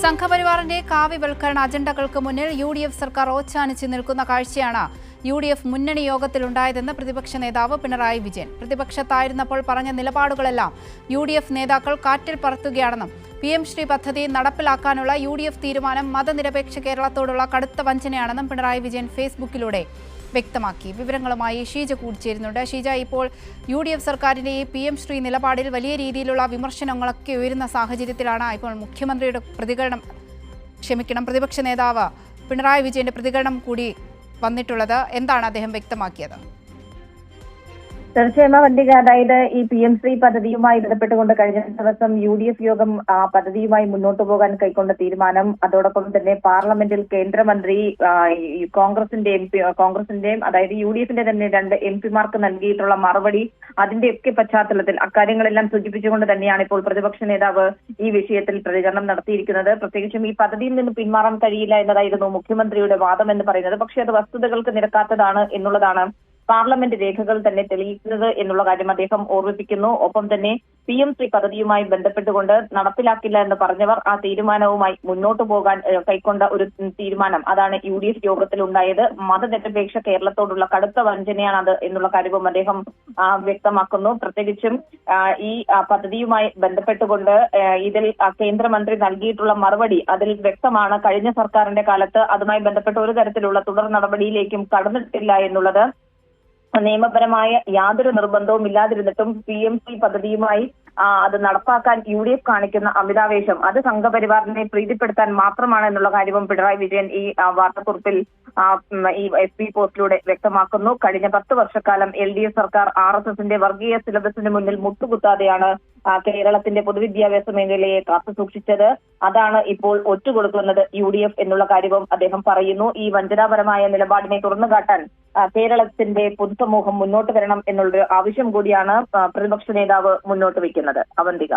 സംഘപരിവാറിന്റെ കാവ്യവൽക്കരണ അജണ്ടകൾക്ക് മുന്നിൽ UDF സർക്കാർ ഓച്ചാനിച്ച് നിൽക്കുന്ന കാഴ്ചയാണ് UDF മുന്നണി യോഗത്തിലുണ്ടായതെന്ന് പ്രതിപക്ഷ നേതാവ് പിണറായി വിജയൻ. പ്രതിപക്ഷത്തായിരുന്നപ്പോൾ പറഞ്ഞ നിലപാടുകളെല്ലാം UDF നേതാക്കൾ കാറ്റിൽ പറത്തുകയാണെന്നും PM ശ്രീ പദ്ധതി നടപ്പിലാക്കാനുള്ള UDF തീരുമാനം മതനിരപേക്ഷ കേരളത്തോടുള്ള കടുത്ത വഞ്ചനയാണെന്നും പിണറായി വിജയൻ ഫേസ്ബുക്കിലൂടെ വ്യക്തമാക്കി. വിവരങ്ങളുമായി ഷീജ കൂടിച്ചേരുന്നുണ്ട്. ഷീജ, ഇപ്പോൾ UDF സർക്കാരിന്റെ ഈ PM ശ്രീ നിലപാടിൽ വലിയ രീതിയിലുള്ള വിമർശനങ്ങളൊക്കെ ഉയരുന്ന സാഹചര്യത്തിലാണ് ഇപ്പോൾ മുഖ്യമന്ത്രിയുടെ പ്രതിപക്ഷ നേതാവ് പിണറായി വിജയന്റെ പ്രതികരണം കൂടി വന്നിട്ടുള്ളത്. എന്താണ് അദ്ദേഹം വ്യക്തമാക്കിയത്? തീർച്ചയായും വന്തിക, അതായത് ഈ PM ശ്രീ പദ്ധതിയുമായി ബന്ധപ്പെട്ടുകൊണ്ട് കഴിഞ്ഞ ദിവസം UDF യോഗം പദ്ധതിയുമായി മുന്നോട്ട് പോകാൻ കൈക്കൊണ്ട തീരുമാനം, അതോടൊപ്പം തന്നെ പാർലമെന്റിൽ കേന്ദ്രമന്ത്രി കോൺഗ്രസിന്റെയും അതായത് UDFന്റെ തന്നെ 2 MP-മാർക്ക് നൽകിയിട്ടുള്ള മറുപടി, അതിന്റെയൊക്കെ പശ്ചാത്തലത്തിൽ അക്കാര്യങ്ങളെല്ലാം സൂചിപ്പിച്ചുകൊണ്ട് തന്നെയാണ് ഇപ്പോൾ പ്രതിപക്ഷ നേതാവ് ഈ വിഷയത്തിൽ പ്രതികരണം നടത്തിയിരിക്കുന്നത്. പ്രത്യേകിച്ചും ഈ പദ്ധതിയിൽ നിന്ന് പിന്മാറാൻ കഴിയില്ല എന്നതായിരുന്നു മുഖ്യമന്ത്രിയുടെ വാദം എന്ന് പറയുന്നത്. പക്ഷേ അത് വസ്തുതകൾക്ക് നിരക്കാത്തതാണ് എന്നുള്ളതാണ് പാർലമെന്റ് രേഖകൾ തന്നെ തെളിയിക്കുന്നത് എന്നുള്ള കാര്യം അദ്ദേഹം ഓർമ്മിപ്പിക്കുന്നു. ഒപ്പം തന്നെ PM ശ്രീ പദ്ധതിയുമായി ബന്ധപ്പെട്ടുകൊണ്ട് നടപ്പിലാക്കില്ല എന്ന് പറഞ്ഞവർ ആ തീരുമാനവുമായി മുന്നോട്ട് പോകാൻ കൈക്കൊണ്ട ഒരു തീരുമാനം, അതാണ് UDF യോഗത്തിൽ ഉണ്ടായത്. മതനിരപേക്ഷ കേരളത്തോടുള്ള കടുത്ത വഞ്ചനയാണത് എന്നുള്ള കാര്യവും അദ്ദേഹം വ്യക്തമാക്കുന്നു. പ്രത്യേകിച്ചും ഈ പദ്ധതിയുമായി ബന്ധപ്പെട്ടുകൊണ്ട് ഇതിൽ കേന്ദ്രമന്ത്രി നൽകിയിട്ടുള്ള മറുപടി, അതിൽ വ്യക്തമാണ് കഴിഞ്ഞ സർക്കാരിന്റെ കാലത്ത് അതുമായി ബന്ധപ്പെട്ട ഒരു തരത്തിലുള്ള തുടർ നടപടിയിലേക്കും കടന്നിട്ടില്ല എന്നുള്ളത്. നിയമപരമായ യാതൊരു നിർബന്ധവും ഇല്ലാതിരുന്നിട്ടും PM ശ്രീ പദ്ധതിയുമായി അത് നടപ്പാക്കാൻ UDF കാണിക്കുന്ന അമിതാവേശം, അത് സംഘപരിവാറിനെ പ്രീതിപ്പെടുത്താൻ മാത്രമാണ് എന്നുള്ള കാര്യവും പിണറായി വിജയൻ ഈ വാർത്താക്കുറിപ്പിൽ ഈ FB പോസ്റ്റിലൂടെ വ്യക്തമാക്കുന്നു. കഴിഞ്ഞ 10 വർഷക്കാലം LDF സർക്കാർ RSSന്റെ വർഗീയ സിലബസിന് മുന്നിൽ മുട്ടുകുത്താതെയാണ് കേരളത്തിന്റെ പൊതുവിദ്യാഭ്യാസ മേഖലയെ കാത്തുസൂക്ഷിച്ചത്. അതാണ് ഇപ്പോൾ ഒറ്റുകൊടുക്കുന്നത് UDF എന്നുള്ള കാര്യവും അദ്ദേഹം പറയുന്നു. ഈ വഞ്ചനാപരമായ നിലപാടിനെ തുറന്നുകാട്ടാൻ കേരളത്തിന്റെ പൊതുസമൂഹം മുന്നോട്ട് വരണം എന്നുള്ളൊരു ആവശ്യം കൂടിയാണ് പ്രതിപക്ഷ നേതാവ് മുന്നോട്ട് വയ്ക്കുന്നത്. അവന്തിക.